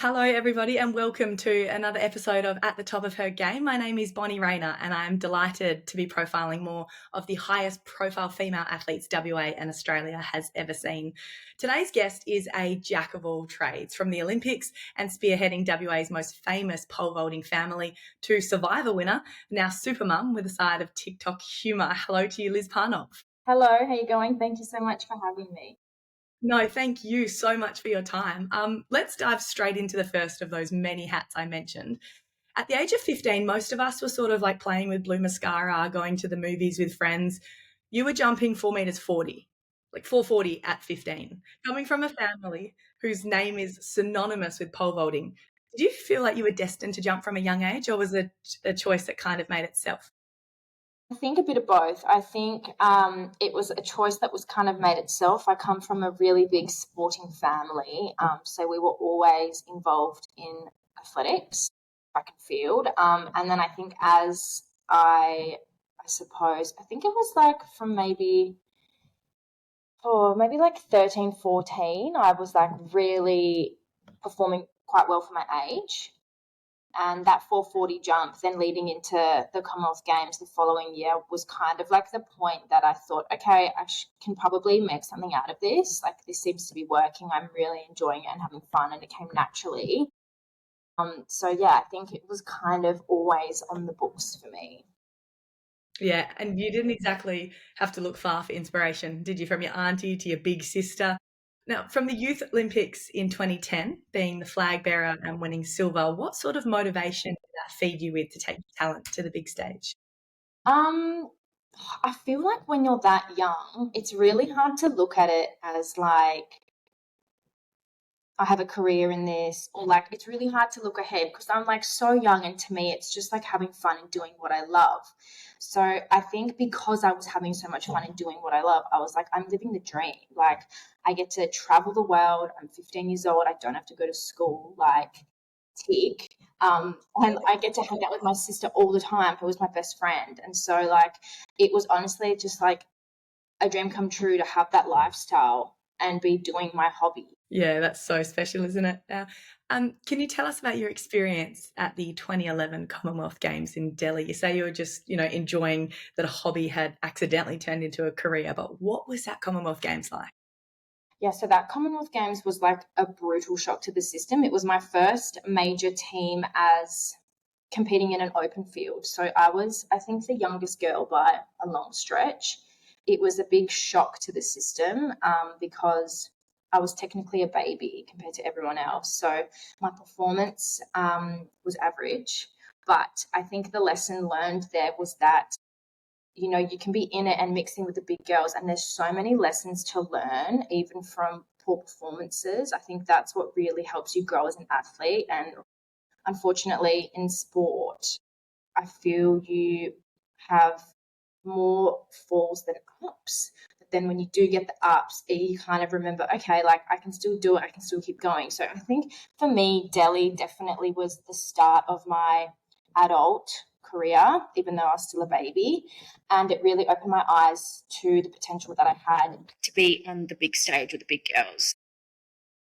Hello, everybody, and welcome to another episode of At the Top of Her Game. My name is Bonnie Rayner, and I am delighted to be profiling more of the highest profile female athletes WA and Australia has ever seen. Today's guest is a jack of all trades, from the Olympics and spearheading WA's most famous pole vaulting family to Survivor winner, now supermum with a side of TikTok humour. Hello to you, Liz Parnov. Hello, how you going? Thank you so much for having me. No, thank you so much for your time. Let's dive straight into the first of those many hats I mentioned. At the age of 15, most of us were sort of like playing with blue mascara, going to the movies with friends. You were jumping 4 meters 40, like 440 at 15. Coming from a family whose name is synonymous with pole vaulting, did you feel like you were destined to jump from a young age, or was it a choice that kind of made itself? I think a bit of both. I think it was a choice that was kind of made itself. I come from a really big sporting family, so we were always involved in athletics, track and field. And then I think as I suppose, I think it was like from maybe like 13, 14, I was like really performing quite well for my age. And that 440 jump then leading into the Commonwealth Games the following year was kind of like the point that I thought, okay, can probably make something out of this. Like, this seems to be working. I'm really enjoying it and having fun, and it came naturally. So yeah, I think it was kind of always on the books for me. Yeah, and you didn't exactly have to look far for inspiration, did you? From your auntie to your big sister. Now, from the Youth Olympics in 2010, being the flag bearer and winning silver, what sort of motivation did that feed you with to take your talent to the big stage? Um, I feel like when you're that young, it's really hard to look at it as like I have a career in this, or like it's really hard to look ahead because I'm like so young, and to me it's just like having fun and doing what I love. So I think because I was having so much fun and doing what I love, I was like, I'm living the dream. Like, I get to travel the world. I'm 15 years old. I don't have to go to school. Like, tick. And I get to hang out with my sister all the time, who was my best friend. And so like it was honestly just like a dream come true to have that lifestyle and be doing my hobby. Yeah, that's so special, isn't it? Can you tell us about your experience at the 2011 Commonwealth Games in Delhi? You say you were just, enjoying that a hobby had accidentally turned into a career, but what was that Commonwealth Games like? Yeah, so that Commonwealth Games was like a brutal shock to the system. It was my first major team as competing in an open field. So I was, I think, the youngest girl by a long stretch. It was a big shock to the system because I was technically a baby compared to everyone else. So my performance was average. But I think the lesson learned there was that you can be in it and mixing with the big girls, and there's so many lessons to learn even from poor performances. I think that's what really helps you grow as an athlete. And unfortunately in sport, I feel you have more falls than ups. But then when you do get the ups, you kind of remember, okay, like I can still do it, I can still keep going. So I think for me, Delhi definitely was the start of my adult career, even though I was still a baby. And it really opened my eyes to the potential that I had to be on the big stage with the big girls.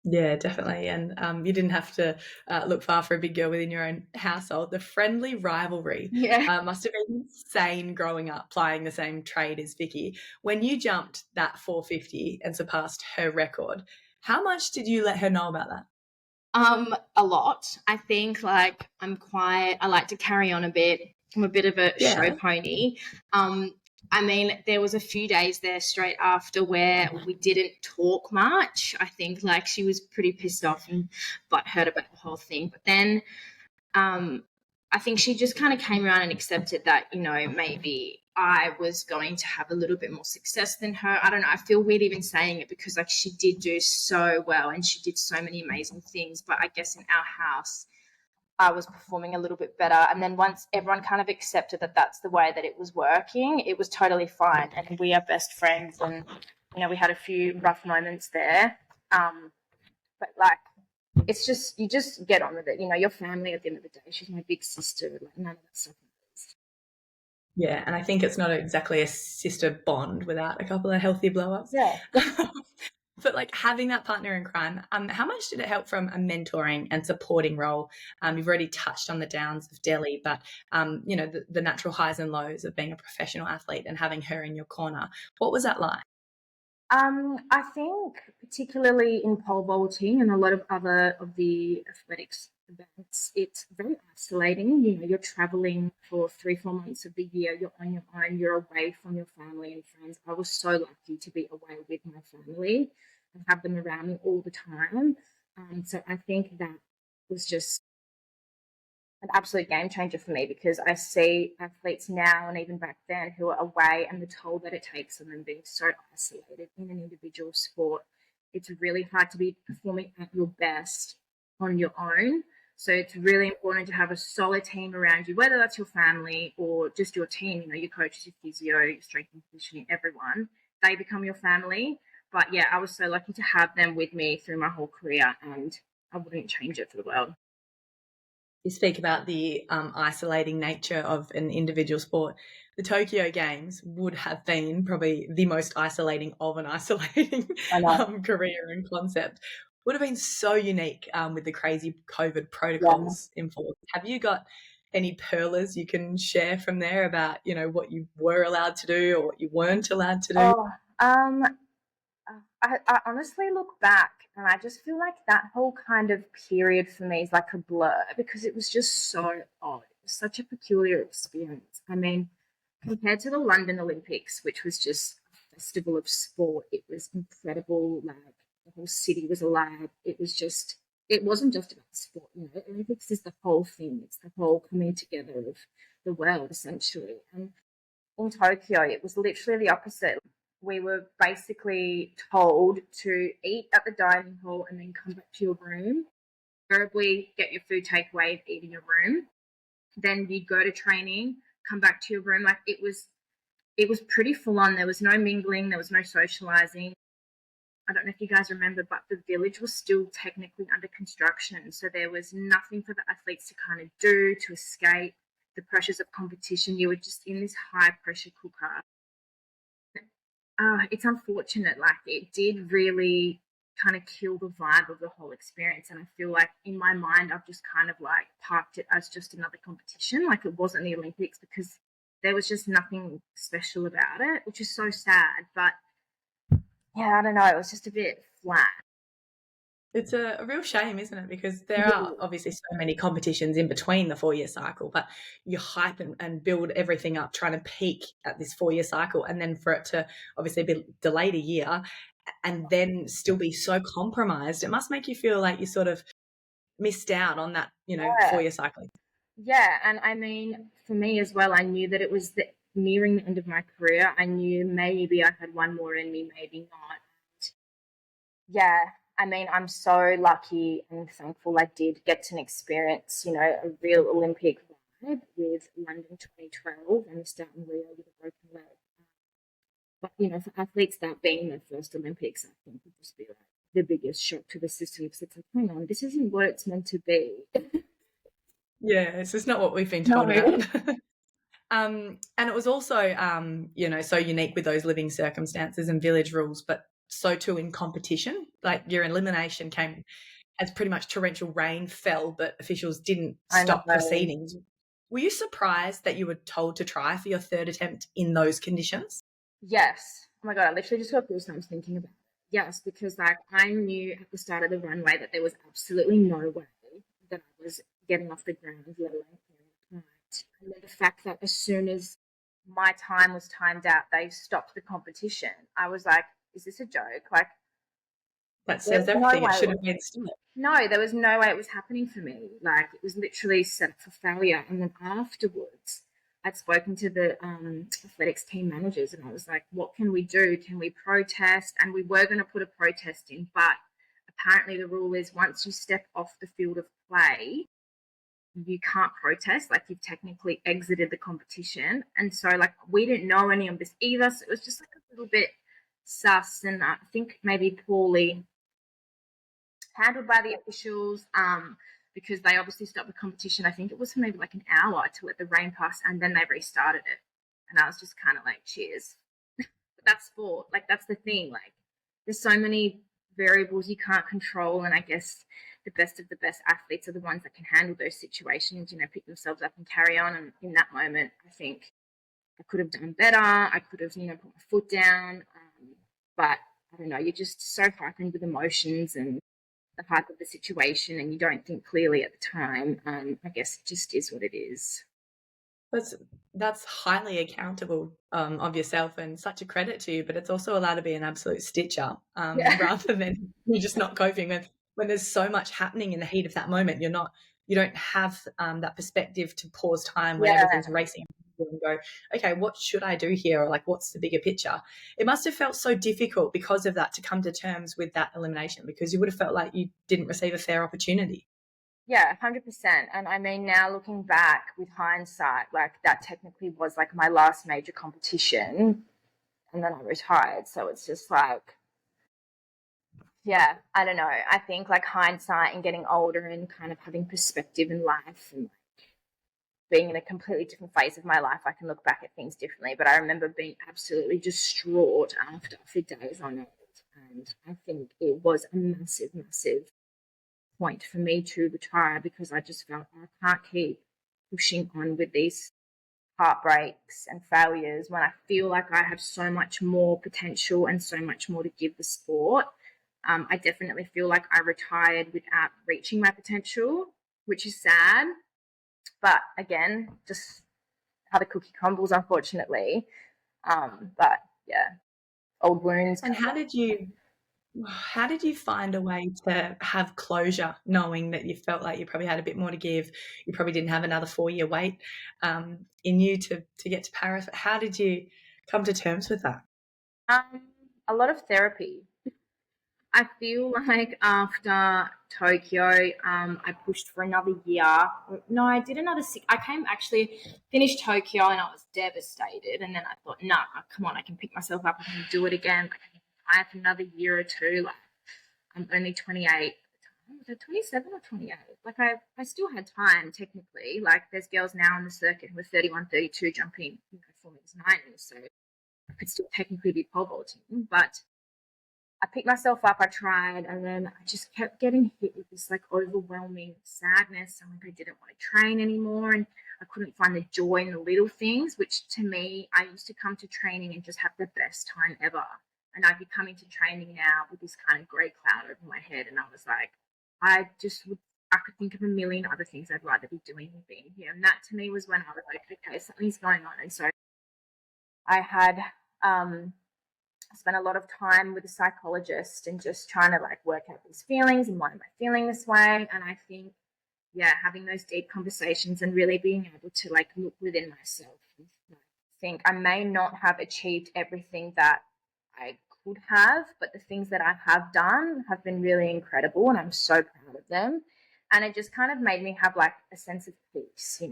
Yeah, definitely. And you didn't have to look far for a big girl within your own household. The friendly rivalry Yeah. must have been insane growing up plying the same trade as Vicky. When you jumped that 450 and surpassed her record, how much did you let her know about that? A lot. I think like I like to carry on a bit. I'm a bit of a show Yeah. pony. Um, I mean, there was a few days there straight after where we didn't talk much. I think like she was pretty pissed off and butthurt about the whole thing. But then um, I think she just kind of came around and accepted that, maybe I was going to have a little bit more success than her. I don't know. I feel weird even saying it because like she did do so well and she did so many amazing things. But I guess in our house, I was performing a little bit better. And then once everyone kind of accepted that that's the way that it was working, it was totally fine. And we are best friends. And, we had a few rough moments there. But like, it's just, you just get on with it. Your family at the end of the day. She's my big sister. Like, none of that stuff matters. Yeah, and I think it's not exactly a sister bond without a couple of healthy blow ups. Yeah. But like having that partner in crime, how much did it help from a mentoring and supporting role? You've already touched on the downs of Delhi, but the natural highs and lows of being a professional athlete and having her in your corner. What was that like? I think particularly in pole vaulting and a lot of other of the athletics events, it's very isolating. You know, you're traveling for 3, 4 months of the year. You're on your own. You're away from your family and friends. I was so lucky to be away with my family and have them around me all the time. So I think that was just an absolute game changer for me because I see athletes now and even back then who are away and the toll that it takes on them being so isolated in an individual sport. It's really hard to be performing at your best on your own. So it's really important to have a solid team around you, whether that's your family or just your team, you know, your coaches, your physio, your strength and conditioning, everyone. They become your family. But yeah, I was so lucky to have them with me through my whole career and I wouldn't change it for the world. You speak about the isolating nature of an individual sport. The Tokyo Games would have been probably the most isolating of an isolating I know. career and concept. Would have been so unique with the crazy COVID Yeah. protocols enforced. Have you got any pearlers you can share from there about what you were allowed to do or what you weren't allowed to do? Oh, um, I honestly look back and I just feel like that whole kind of period for me is like a blur because it was just so odd. It was such a peculiar experience. I mean, compared to the London Olympics, which was just a festival of sport, it was incredible. Like the whole city was alive. It wasn't just about sport, you know. Olympics is the whole thing. It's the whole coming together of the world essentially. And in Tokyo, it was literally the opposite. We were basically told to eat at the dining hall and then come back to your room. Preferably get your food takeaway, eat in your room. Then you'd go to training, come back to your room. Like it was pretty full on. There was no mingling, there was no socializing. I don't know if you guys remember, but the village was still technically under construction. So there was nothing for the athletes to kind of do to escape the pressures of competition. You were just in this high pressure cooker. It's unfortunate. Like it did really kind of kill the vibe of the whole experience. And I feel like in my mind, I've just kind of like parked it as just another competition. Like it wasn't the Olympics because there was just nothing special about it, which is so sad. But yeah, I don't know. It was just a bit flat. It's a real shame, isn't it? Because there are Yeah. obviously so many competitions in between the 4 year cycle, but you hype and build everything up trying to peak at this 4 year cycle. And then for it to obviously be delayed a year and then still be so compromised, it must make you feel like you sort of missed out on that, 4 year cycling. Yeah, and I mean, for me as well, I knew that it was nearing the end of my career. I knew maybe I had one more in me, maybe not. Yeah, I mean, I'm so lucky and thankful I did get to experience, you know, a real Olympic vibe with London 2012 and the start in Rio with a broken leg. But, you know, for athletes, that being their first Olympics, I think would just be like the biggest shock to the system because it's like, hang on, this isn't what it's meant to be. Yeah, it's just not what we've been No. told about. And it was also, so unique with those living circumstances and village rules, but so too in competition. Like your elimination came as pretty much torrential rain fell, but officials didn't I stop know. proceedings. Were you surprised that you were told to try for your third attempt in those conditions? Yes. Oh my God, I literally just got goosebumps thinking about it. Yes, because like I knew at the start of the runway that there was absolutely no way that I was getting off the ground, let alone clearing the point. And then the fact that as soon as my time was timed out, they stopped the competition. I was like, is this a joke? Like, That there says was no everything. It way it should was have been stopped. no, there was no way it was happening for me. Like it was literally set up for failure. And then afterwards, I'd spoken to the athletics team managers, and I was like, "What can we do? Can we protest?" And we were going to put a protest in, but apparently the rule is once you step off the field of play, you can't protest. Like you've technically exited the competition, and so like we didn't know any of this either. So it was just like a little bit sus, and I think maybe poorly handled by the officials because they obviously stopped the competition. I think it was for maybe like an hour to let the rain pass and then they restarted it. And I was just kind of like, cheers. But that's sport. Like, that's the thing. Like, there's so many variables you can't control, and I guess the best of the best athletes are the ones that can handle those situations, pick themselves up and carry on. And in that moment, I think I could have done better. I could have, put my foot down. But I don't know, you're just so heightened with emotions and the hype of the situation, and you don't think clearly at the time. I guess it just is what it is. That's highly accountable of yourself and such a credit to you, but it's also allowed to be an absolute stitcher Yeah. rather than you just not coping. And when there's so much happening in the heat of that moment, you don't have that perspective to pause time when Yeah. everything's racing and go, okay, what should I do here? Or like, what's the bigger picture? It must have felt so difficult because of that to come to terms with that elimination, because you would have felt like you didn't receive a fair opportunity. Yeah, 100%. And I mean, now looking back with hindsight, like that technically was like my last major competition, and then I retired. So it's just like, yeah, I don't know. I think like hindsight and getting older and kind of having perspective in life and like being in a completely different phase of my life, I can look back at things differently. But I remember being absolutely distraught after for days on end. And I think it was a massive, massive point for me to retire, because I just felt I can't keep pushing on with these heartbreaks and failures when I feel like I have so much more potential and so much more to give the sport. I definitely feel like I retired without reaching my potential, which is sad. But again, just how the cookie crumbles, unfortunately. But yeah, old wounds. And how did you find a way to have closure, knowing that you felt like you probably had a bit more to give? You probably didn't have another 4-year wait in you to get to Paris. How did you come to terms with that? A lot of therapy. I feel like after Tokyo, I pushed for another year. No, I did another six. I came actually finished Tokyo and I was devastated. And then I thought, nah, come on, I can pick myself up. I can do it again. I can try for another year or two. Like I'm only 28 at the time. Was I 27 or 28? Like I still had time technically. Like there's girls now on the circuit who are 31, 32 jumping, 4 meters 90. So I could still technically be pole vaulting, but I picked myself up, I tried, and then I just kept getting hit with this like overwhelming sadness. And like I didn't want to train anymore, and I couldn't find the joy in the little things, which to me, I used to come to training and just have the best time ever. And I'd be coming to training now with this kind of grey cloud over my head, and I was like, I just would, I could think of a million other things I'd rather be doing than being here. And that to me was when I was like, okay, something's going on. And so I had I spent a lot of time with a psychologist and just trying to like work out these feelings and why am I feeling this way. And I think, yeah, having those deep conversations and really being able to like look within myself and think I may not have achieved everything that I could have, but the things that I have done have been really incredible and I'm so proud of them. And it just kind of made me have like a sense of peace.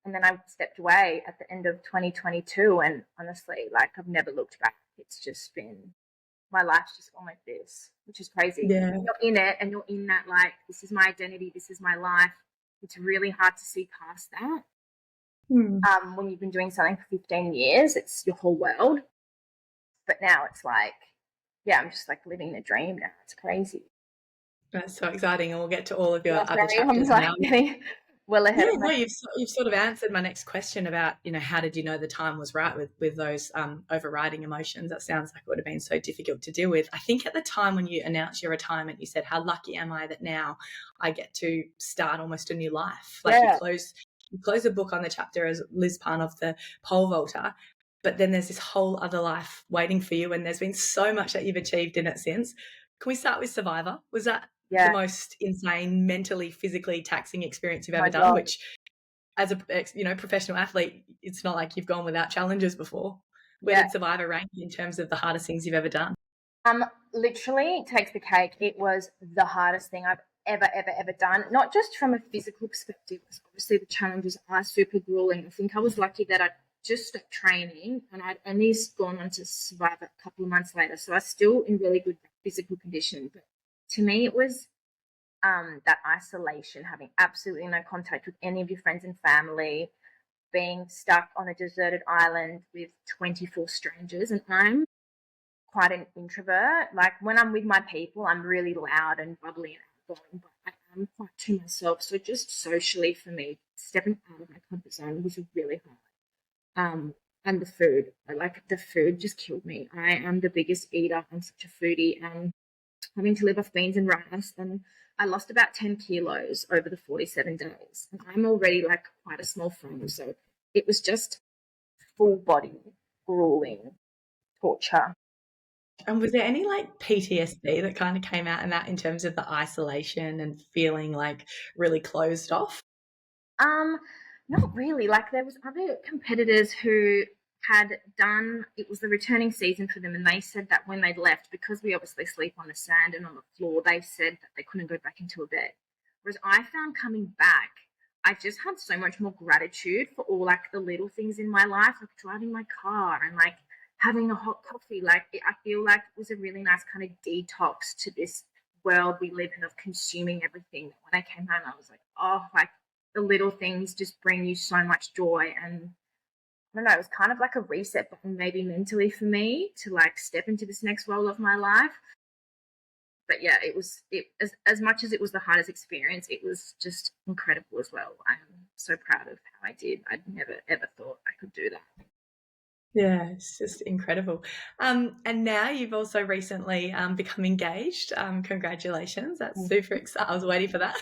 And then I stepped away at the end of 2022, and honestly, like I've never looked back. It's just been my life's just gone like this, which is crazy. Yeah. You're in it, and you're in that like this is my identity, this is my life. It's really hard to see past that. Hmm. When you've been doing something for 15 years, it's your whole world. But now it's like, yeah, I'm just like living the dream now. It's crazy. That's so exciting, and we'll get to all of your Yeah, other sorry, I'm chapters like now. getting well ahead Yeah, of no, my. you've sort of answered my next question about, how did you know the time was right with those overriding emotions? That sounds like it would have been so difficult to deal with. I think at the time when you announced your retirement, you said, "How lucky am I that now I get to start almost a new life?" Like Yeah, you close the book on the chapter as Liz Parnov, the pole vaulter, but then there's this whole other life waiting for you, and there's been so much that you've achieved in it since. Can we start with Survivor? Was that the yeah. most insane, mentally, physically taxing experience you've Oh ever my done? God. Which as a professional athlete, it's not like you've gone without challenges before. Where Yeah. did Survivor rank in terms of the hardest things you've ever done? Literally takes the cake. It was the hardest thing I've ever, ever, ever done. Not just from a physical perspective, because obviously the challenges are super grueling. I think I was lucky that I just stopped training and I'd only gone on to survive a couple of months later. So I was still in really good physical condition. But to me, it was that isolation, having absolutely no contact with any of your friends and family, being stuck on a deserted island with 24 strangers. And I'm quite an introvert. Like when I'm with my people, I'm really loud and bubbly and outgoing, but I am quite to myself. So just socially for me, stepping out of my comfort zone was really hard. And the food, like the food just killed me. I am the biggest eater. I'm such a foodie, and having to live off beans and rice, and I lost about 10 kilos over the 47 days. And I'm already like quite a small frame, so it was just full body grueling torture. And was there any like PTSD that kind of came out in that in terms of the isolation and feeling like really closed off? Um, Not really. Like there was other competitors who had done it was the returning season for them, and they said that when they'd left, because we obviously sleep on the sand and on the floor, they said that they couldn't go back into a bed. Whereas I found coming back, I just had so much more gratitude for all like the little things in my life, like driving my car and like having a hot coffee. I feel like it was a really nice kind of detox to this world we live in of consuming everything. When I came home, I was like, oh, like the little things just bring you so much joy. And I don't know, it was kind of like a reset button maybe mentally for me to like step into this next role of my life. But yeah, it as much as it was the hardest experience, it was just incredible as well. I'm so proud of how I did. I'd never ever thought I could do that. Yeah, it's just incredible. And now you've also recently become engaged. Congratulations. That's super exciting. I was waiting for that.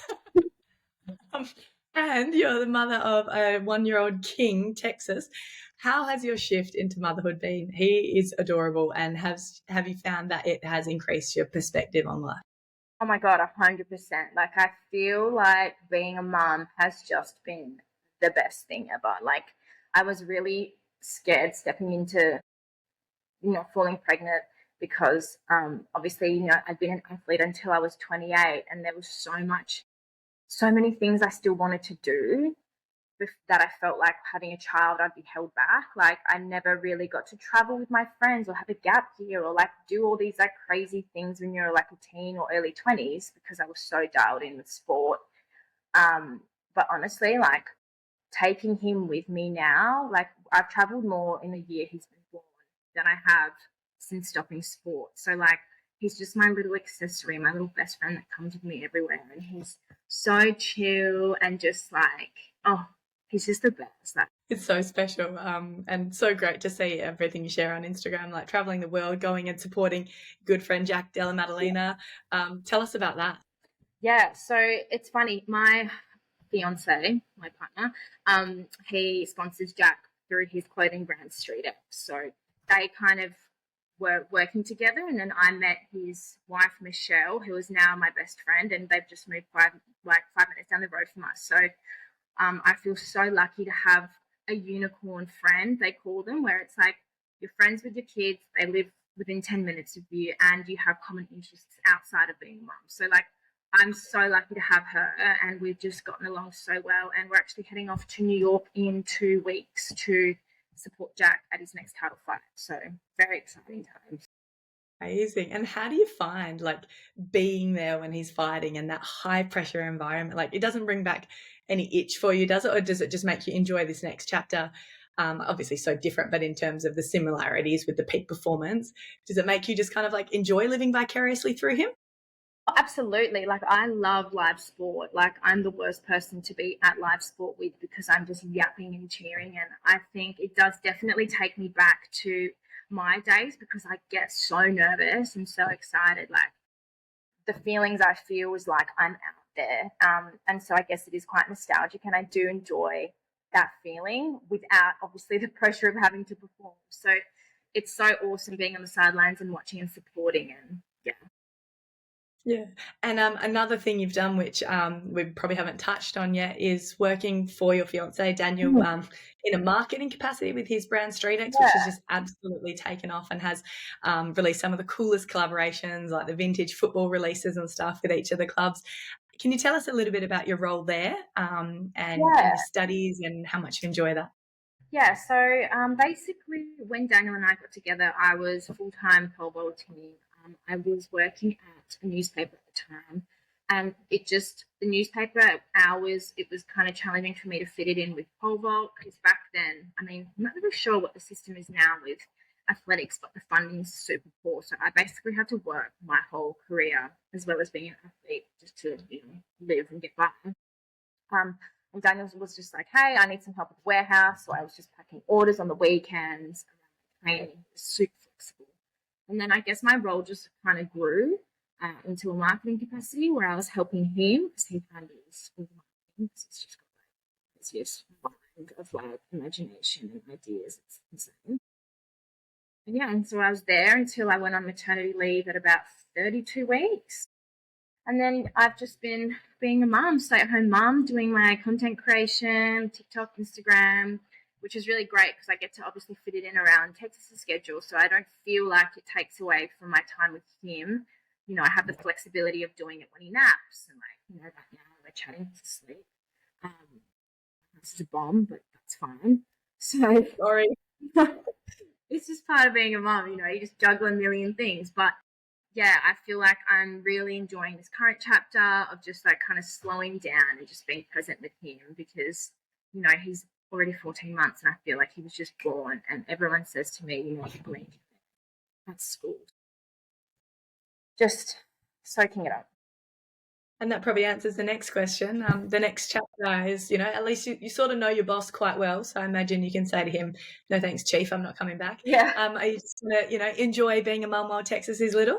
Um, and you're the mother of a 1-year-old king, Texas. How has your shift into motherhood been? He is adorable, and have you found that it has increased your perspective on life? Oh my god, 100%. Like I feel like being a mom has just been the best thing ever. Like I was really scared stepping into falling pregnant because obviously I'd been an athlete until I was 28, and there was so many things I still wanted to do that I felt like having a child I'd be held back. Like I never really got to travel with my friends or have a gap year or like do all these like crazy things when you're like a teen or early 20s because I was so dialed in with sport. But honestly, like taking him with me now, like I've traveled more in the year he's been born than I have since stopping sport. So like he's just my little accessory, my little best friend that comes with me everywhere, and he's so chill and just like, oh, he's just the best. Like, It's so special, and so great to see everything you share on Instagram, like traveling the world, going and supporting good friend Jack Della Maddalena. Tell us about that. yeah, so it's funny. My fiance, my partner, he sponsors Jack through his clothing brand Street X. So they kind of were working together, and then I met his wife Michelle, who is now my best friend, and they've just moved 5 minutes down the road from us. So I feel so lucky to have a unicorn friend, they call them, where it's like you're friends with your kids, they live within 10 minutes of you, and you have common interests outside of being mum. So, like, I'm so lucky to have her, and we've just gotten along so well. And we're actually heading off to New York in 2 weeks to support Jack at his next title fight. So, very exciting times. Amazing. And how do you find like being there when he's fighting and that high pressure environment? Like it doesn't bring back any itch for you, does it? Or does it just make you enjoy this next chapter? Obviously so different, but in terms of the similarities with the peak performance, does it make you just kind of like enjoy living vicariously through him? Absolutely. Like I love live sport. Like I'm the worst person to be at live sport with because I'm just yapping and cheering. And I think it does definitely take me back to my days because I get so nervous and so excited. Like the feelings I feel is like I'm out there. And so I guess it is quite nostalgic, and I do enjoy that feeling without obviously the pressure of having to perform. So it's so awesome being on the sidelines and watching and supporting, and yeah. Yeah. And another thing you've done, which we probably haven't touched on yet, is working for your fiance, Daniel, in a marketing capacity with his brand Street X, which has Yeah. just absolutely taken off and has released some of the coolest collaborations, like the vintage football releases and stuff with each of the clubs. Can you tell us a little bit about your role there and Yeah. your studies and how much you enjoy that? Yeah, so basically, when Daniel and I got together, I was full time pole vaulting. I was working at a newspaper at the time, and the newspaper hours, it was kind of challenging for me to fit it in with pole vault because back then, I mean, I'm not really sure what the system is now with athletics, but the funding is super poor. So I basically had to work my whole career as well as being an athlete just to, live and get by. And Daniel was just like, hey, I need some help with the warehouse. So I was just packing orders on the weekends, training, super flexible. And then I guess my role just kind of grew into a marketing capacity where I was helping him because he kind of is all marketing. Because it's just got like this yes mind of like imagination and ideas. It's insane. And yeah, and so I was there until I went on maternity leave at about 32 weeks. And then I've just been being a mum, stay-at-home mum, doing my content creation, TikTok, Instagram, which is really great because I get to obviously fit it in around Texas's schedule, so I don't feel like it takes away from my time with him. I have the flexibility of doing it when he naps, and right now we're chatting to sleep. This is a bomb, but that's fine. So Sorry. it's just part of being a mum. You just juggle a million things, but yeah, I feel like I'm really enjoying this current chapter of just like kind of slowing down and just being present with him because, he's already 14 months and I feel like he was just born and everyone says to me, you blink at school. Just soaking it up. And that probably answers the next question. The next chapter is, at least you sort of know your boss quite well. So I imagine you can say to him, no, thanks, Chief, I'm not coming back. Yeah. Are you just going to, enjoy being a mum while Texas is little?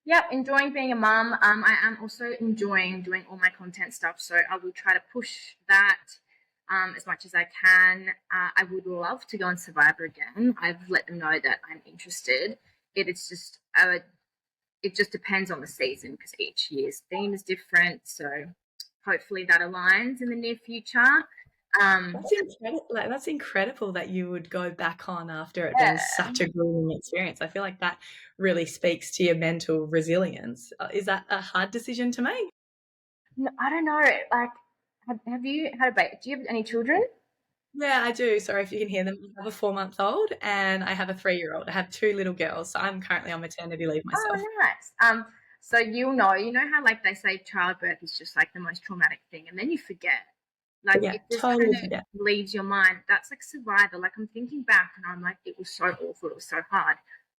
Yep, enjoying being a mum. I am also enjoying doing all my content stuff. So I will try to push that as much as I can. I would love to go on Survivor again. I've let them know that I'm interested. It's just it just depends on the season because each year's theme is different. So hopefully that aligns in the near future. That's incredible that you would go back on after it being such a grueling experience. I feel like that really speaks to your mental resilience. Is that a hard decision to make? No, I don't know. Like, have you had a baby? Do you have any children? Yeah, I do. Sorry if you can hear them. I have a 4-month-old and I have a 3-year-old. I have 2 little girls, so I'm currently on maternity leave myself. Oh, nice. So you know how like they say childbirth is just like the most traumatic thing, and then you forget. Like Yeah, it just totally kind of forget. leaves your mind. That's like Survivor. Like I'm thinking back and I'm like, it was so awful, it was so hard.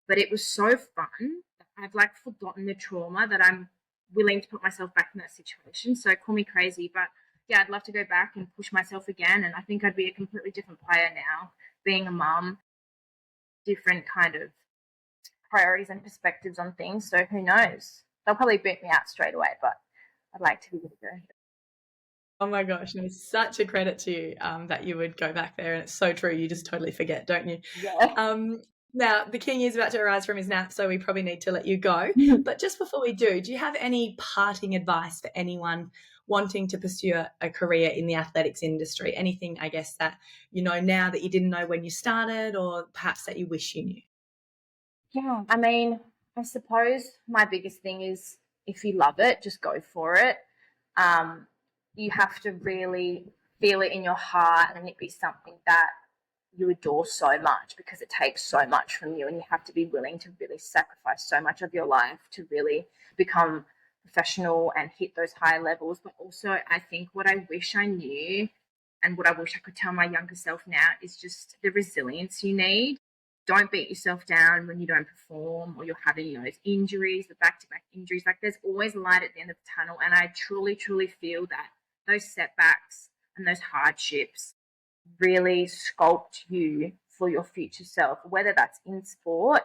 But it was so fun that I've like forgotten the trauma that I'm willing to put myself back in that situation. So call me crazy, but yeah, I'd love to go back and push myself again. And I think I'd be a completely different player now, being a mum, different kind of priorities and perspectives on things. So who knows? They'll probably beat me out straight away, but I'd like to be able to go. Oh my gosh, and it's such a credit to you that you would go back there, and it's so true. You just totally forget, don't you? Yeah. Now, the king is about to arise from his nap, so we probably need to let you go. But just before we do you have any parting advice for anyone wanting to pursue a career in the athletics industry? Anything, I guess, that you know now that you didn't know when you started, or perhaps that you wish you knew? Yeah, I mean, I suppose my biggest thing is if you love it, just go for it. You have to really feel it in your heart and it be something that you adore so much because it takes so much from you and you have to be willing to really sacrifice so much of your life to really become professional and hit those high levels. But also, I think what I wish I knew and what I wish I could tell my younger self now is just the resilience you need. Don't beat yourself down when you don't perform or you're having those injuries, the back-to-back injuries. Like there's always light at the end of the tunnel, and I truly, truly feel that those setbacks and those hardships really sculpt you for your future self, whether that's in sport,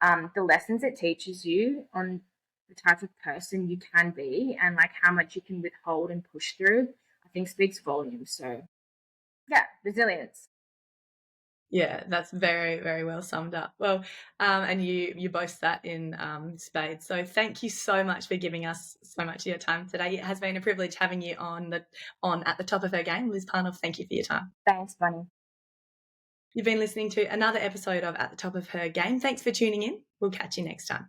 the lessons it teaches you on the type of person you can be and like how much you can withhold and push through, I think speaks volumes. So yeah, resilience. Yeah, that's very, very well summed up. Well, and you boast that in spades. So thank you so much for giving us so much of your time today. It has been a privilege having you on At the Top of Her Game. Liz Parnov, thank you for your time. Thanks, Bunny. You've been listening to another episode of At the Top of Her Game. Thanks for tuning in. We'll catch you next time.